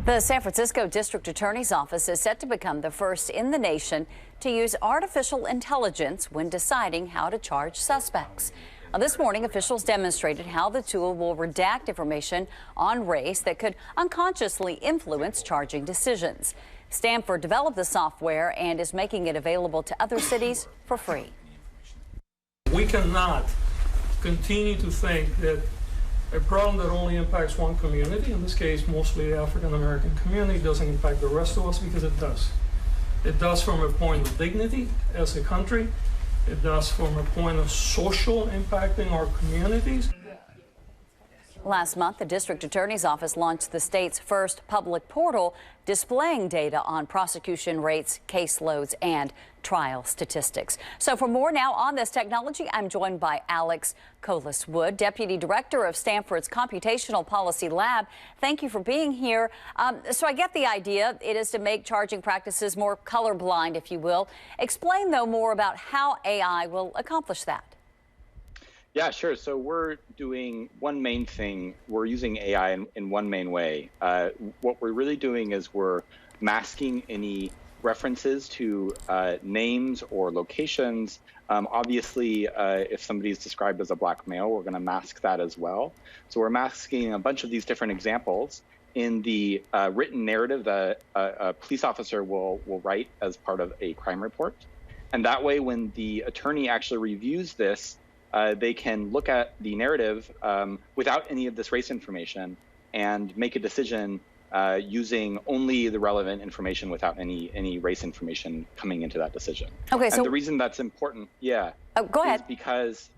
The San Francisco District Attorney's Office is set to become the first in the nation to use artificial intelligence when deciding how to charge suspects. This morning, officials demonstrated how the tool will redact information on race that could unconsciously influence charging decisions. Stanford developed the software and is making it available to other cities for free. We cannot continue to think that a problem that only impacts one community, in this case mostly the African American community, doesn't impact the rest of us, because it does. It does from a point of dignity as a country. It does from a point of social impacting our communities. Last month, the District Attorney's Office launched the state's first public portal displaying data on prosecution rates, caseloads, and trial statistics. So for more now on this technology, I'm joined by Chohlas-Wood, Deputy Director of Stanford's Computational Policy Lab. Thank you for being here. So I get the idea. It is to make charging practices more colorblind, if you will. Explain, though, more about how AI will accomplish that. Yeah, sure. So we're doing one main thing. We're using AI in one main way. What we're really doing is we're masking any references to names or locations. Obviously, if somebody is described as a black male, we're going to mask that as well. So we're masking a bunch of these different examples in the written narrative that a police officer will write as part of a crime report. And that way, when the attorney actually reviews this, they can look at the narrative without any of this race information and make a decision using only the relevant information without any race information coming into that decision. Okay, so the reason that's important, go ahead, is because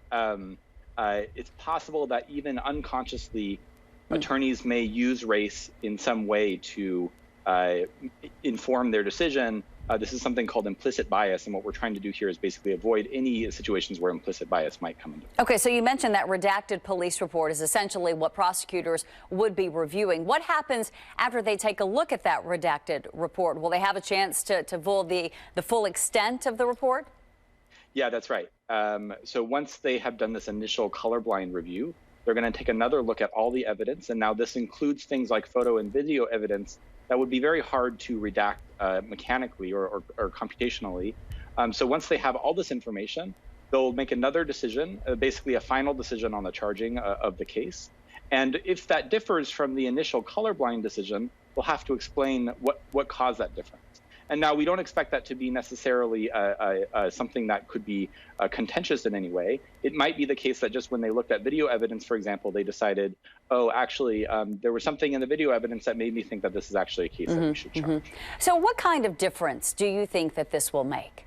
it's possible that even unconsciously, attorneys may use race in some way to inform their decision. This is something called implicit bias, and what we're trying to do here is basically avoid any situations where implicit bias might come into play. Okay, so you mentioned that redacted police report is essentially what prosecutors would be reviewing. What happens after they take a look at that redacted report? Will they have a chance to view the full extent of the report? Yeah, that's right. So once they have done this initial colorblind review, they're going to take another look at all the evidence, and now this includes things like photo and video evidence that would be very hard to redact mechanically or computationally. So once they have all this information, they'll make another decision, basically a final decision on the charging of the case. And if that differs from the initial colorblind decision, we'll have to explain what caused that difference. And now we don't expect that to be necessarily something that could be contentious in any way. It might be the case that just when they looked at video evidence, for example, they decided, oh, actually, there was something in the video evidence that made me think that this is actually a case that we should charge. So what kind of difference do you think that this will make?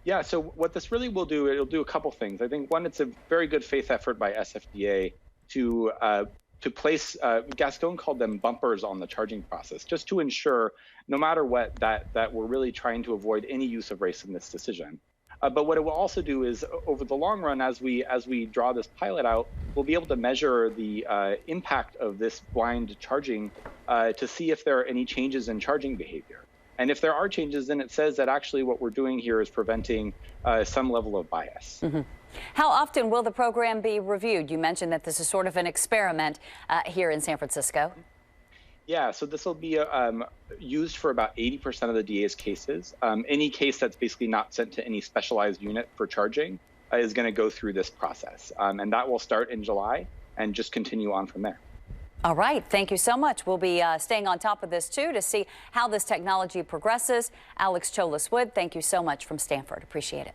Yeah, so what this really will do, it'll do a couple things. I think, one, it's a very good faith effort by SFDA to place, Gaston called them bumpers on the charging process, just to ensure, no matter what, that we're really trying to avoid any use of race in this decision. But what it will also do is, over the long run, as we draw this pilot out, we'll be able to measure the impact of this blind charging to see if there are any changes in charging behavior. And if there are changes, then it says that actually what we're doing here is preventing some level of bias. How often will the program be reviewed? You mentioned that this is sort of an experiment here in San Francisco. Yeah, so this will be used for about 80% of the DA's cases. Any case that's basically not sent to any specialized unit for charging is going to go through this process. And that will start in July and just continue on from there. All right. Thank you so much. We'll be staying on top of this, too, to see how this technology progresses. Chohlas-Wood, thank you so much from Stanford. Appreciate it.